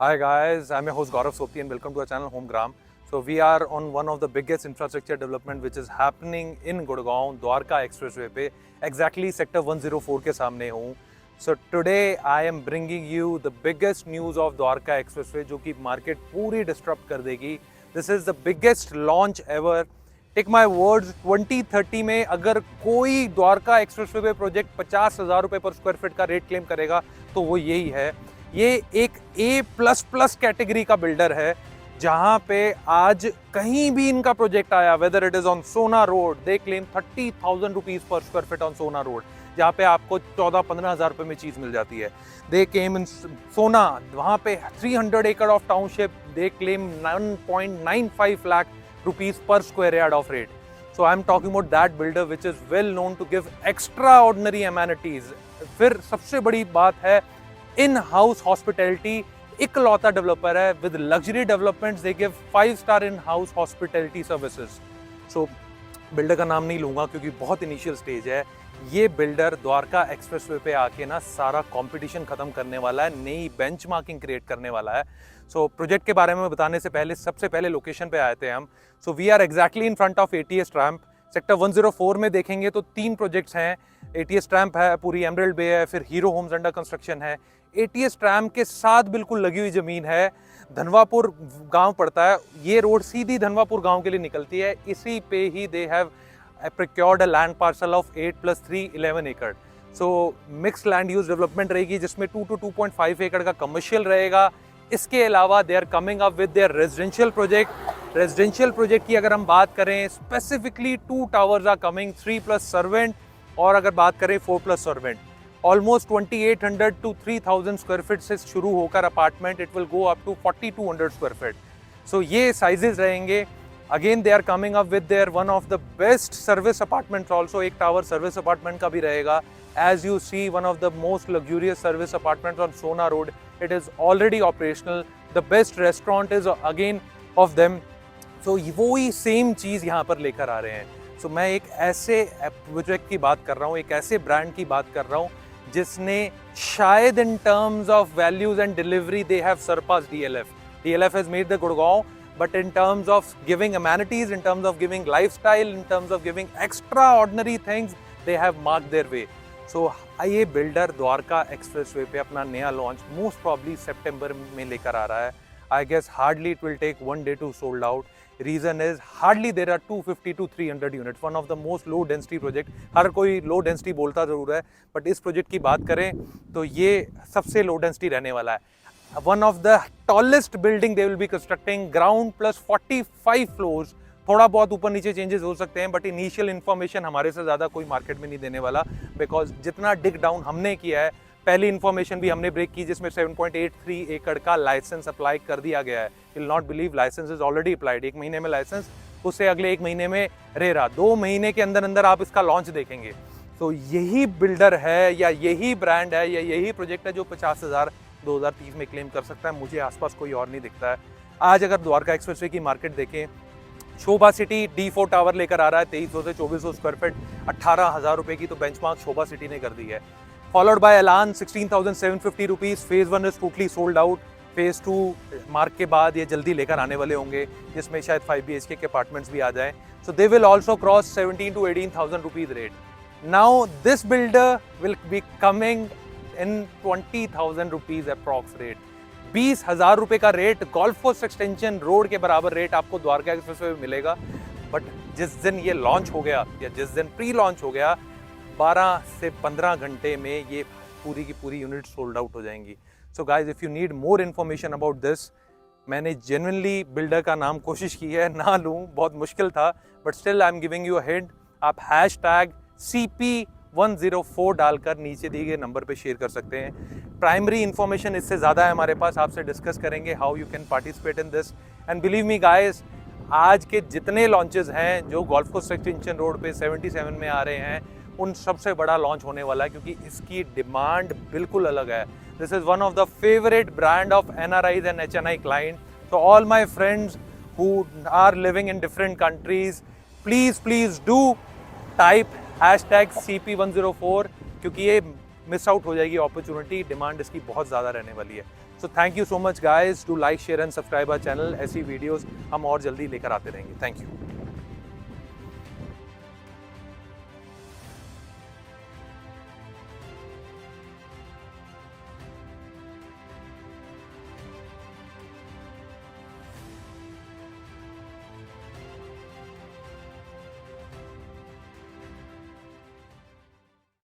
Hi guys, I'm your host Gaurav Sopti and welcome to our channel Homegram. So we are on one of the biggest infrastructure development which is happening in Gurgaon, Dwarka Expressway पे exactly sector 104 के सामने हूँ. So today I am bringing you the biggest news of Dwarka Expressway जो कि market पूरी disrupt कर देगी. This is the biggest launch ever. Take my words, 2030 में अगर कोई द्वारका एक्सप्रेसवे पे प्रोजेक्ट 50,000 रुपये पर स्क्वायर फीट का रेट क्लेम करेगा तो वो यही है. ये एक A++ कैटेगरी का बिल्डर है जहां पे आज कहीं भी इनका प्रोजेक्ट आया, वेदर इट इज ऑन सोना road, they claim 30,000 rupees per square feet on सोना रोड, जहाँ पे आपको 14-15 हज़ार रुपये में चीज मिल जाती है. दे केम इन सोना, वहां पे 300 एकड़ of township, they claim 9.95 lakh rupees per square yard of rate. So I am talking about that builder which is well known to give extraordinary amenities. फिर सबसे बड़ी बात है इन हाउस हॉस्पिटैलिटी, इकलौता डेवलपर है with luxury developments. They give five-star in house hospitality services. So builder का नाम नहीं लूंगा क्योंकि बहुत इनिशियल स्टेज है. ये बिल्डर द्वारका एक्सप्रेसवे पे आके ना सारा कंपटीशन खत्म करने वाला है, नई बेंचमार्किंग क्रिएट करने वाला है. सो प्रोजेक्ट के बारे में बताने से पहले सबसे पहले लोकेशन पे आए थे हम. So we are exactly in front of ATS Triumph. Sector 104 में देखेंगे तो 3 प्रोजेक्ट्स हैं. ATS ट्रैम्प है, पूरी एमरल्ड बे है, फिर हीरो होम्स अंडर कंस्ट्रक्शन है. ATS ट्रैम्प के साथ बिल्कुल लगी हुई जमीन है, धनवापुर गांव पड़ता है. ये रोड सीधी धनवापुर गांव के लिए निकलती है. इसी पे ही they have procured a land parcel of 8 + 3 11 एकड़. सो मिक्स लैंड यूज डेवलपमेंट रहेगी जिसमें 2 to 2.5 एकड़ का कमर्शियल रहेगा. इसके अलावा they are coming up with their residential project. Residential project की अगर हम बात करें specifically 2 towers are coming, 3+ servant, और अगर बात करें 4+ servant. Almost 2800 to 3000 square feet से शुरू होकर apartment it will go up to 4200 square feet. So ये साइजेस रहेंगे. Again they are coming up with their one of the best service apartments also. एक टावर सर्विस अपार्टमेंट का भी रहेगा. As you see, one of the most luxurious service apartments on Sona Road. It is already operational. The best restaurant is again of them. So वो ही same चीज़ यहाँ पर लेकर आ रहे हैं. So मैं एक ऐसे प्रोजेक्ट की बात कर रहा हूँ, एक ऐसे ब्रांड की बात कर रहा हूँ जिसने शायद in terms of values and delivery they have surpassed DLF. DLF has made the Gurgaon. But in terms of giving amenities, in terms of giving lifestyle, in terms of giving extraordinary things, they have marked their way. So ये builder Dwarka expressway पे अपना नया launch most probably सितंबर में लेकर आ रहा है. I guess hardly it will take 1 day to sold out. Reason is hardly there are 250 to 300 units. One of the most low density project. हर कोई low density बोलता जरूर है, but इस प्रोजेक्ट की बात करें तो ये सबसे low density रहने वाला है. One of the tallest building they will be constructing, ground plus 45 floors. थोड़ा बहुत ऊपर नीचे चेंजेस हो सकते हैं, बट इनिशियल इन्फॉर्मेशन हमारे से ज़्यादा कोई मार्केट में नहीं देने वाला, बिकॉज जितना डिग डाउन हमने किया है, पहली इन्फॉर्मेशन भी हमने ब्रेक की जिसमें 7.83 एकड़ का लाइसेंस अप्लाई कर दिया गया है. You will not believe, licence is already applied. 1 महीने में लाइसेंस, उससे अगले 1 महीने में रेरा, 2 महीने के अंदर अंदर आप इसका लॉन्च देखेंगे. तो यही बिल्डर है या यही ब्रांड है या यही प्रोजेक्ट है जो 50,000 2030 में क्लेम कर सकता है. मुझे आसपास कोई और नहीं दिखता है. आज अगर द्वारका एक्सप्रेसवे की मार्केट देखें, शोभा सिटी D4 टावर लेकर आ रहा है 2300 से 2400 स्क्वायर फीट, 18,000 रुपये की तो बेंचमार्क शोभा सिटी ने कर दी है. फॉलोड बाय एलान 16,750 rupees. Phase 1 is totally sold out. Phase 2 mark के बाद ये जल्दी लेकर आने वाले होंगे जिसमें शायद 5 BHK के अपार्टमेंट्स भी आ जाएं. So they will also cross 17,000 to 18,000 rupees rate. Now this builder will be coming in 20,000 rupees approx rate. 20,000 रुपये का rate, golf course extension road के बराबर रेट आपको द्वारका एक्सप्रेसवे में मिलेगा. बट जिस दिन ये लॉन्च हो गया या जिस दिन प्री लॉन्च हो गया, 12 से 15 घंटे में ये पूरी की पूरी यूनिट सोल्ड आउट हो जाएंगी. So guys, if you need more information about this, मैंने जेन्युइनली बिल्डर का नाम कोशिश की है, ना लूँ, बहुत मुश्किल था, but still I am giving you a hint. आप #CP104 डालकर नीचे दिए गए नंबर पे शेयर कर सकते हैं. प्राइमरी इंफॉर्मेशन इससे ज़्यादा है हमारे पास, आपसे डिस्कस करेंगे how you can participate in this. And believe me guys, आज के जितने लॉन्चेस हैं जो गोल्फ कोर्स एक्सटेंशन रोड पे 77 में आ रहे हैं, उन सबसे बड़ा लॉन्च होने वाला है क्योंकि इसकी डिमांड बिल्कुल अलग है. This is one of the favourite brand of NRIs and HNI client. So all my friends who are living in different countries, please do type #CP104 क्योंकि ये मिस आउट हो जाएगी अपॉर्चुनिटी. डिमांड इसकी बहुत ज़्यादा रहने वाली है. So thank you so much guys, to like share and subscribe our channel. ऐसी वीडियोस हम और जल्दी लेकर आते रहेंगे। Thank you.